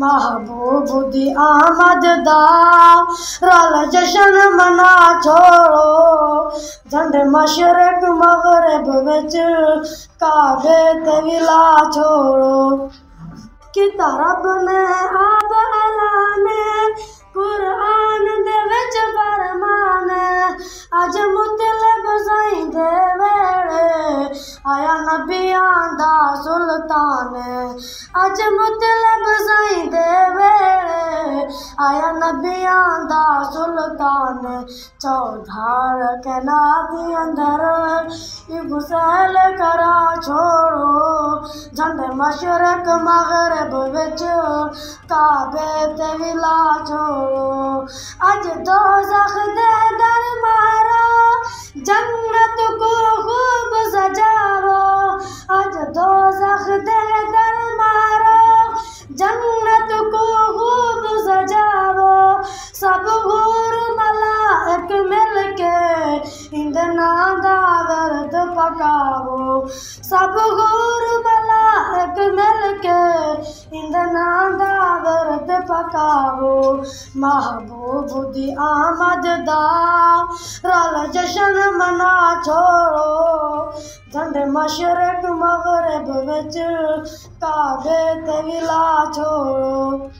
महबूब दी आमद दा रल जशन मना छोड़ो झंड मशरक मगरब विच काबे ते विला छोड़ो कि रब ने आप ऐलाने कुरान दे विच फरमाने अज मुतलब साईं दे वेड़े आया नबियां दा सुल्तान अज मुतलब साईं दे वेड़े आया नबियां दा सुल्तान चौधार कैनाती अंदर गुसैल करा छोड़ो झंड मशरक मगरब विच काबे ते विला छोड़ो अज दोज़ख दे दर मारा जन्नत को खूब सजावो अज दोज़ख दे दर मारा जन्नत को खूब सजावो सब हूर मलाइक मिलके इंदना दा वर्द पकावो सब हूर मलाइक मिलके इंदना दा वर्द पकावो महबूब दी आमद दा रल जशन मना छोड़ो झंड मशरक मगरब विच काबे ते विला छोड़ो।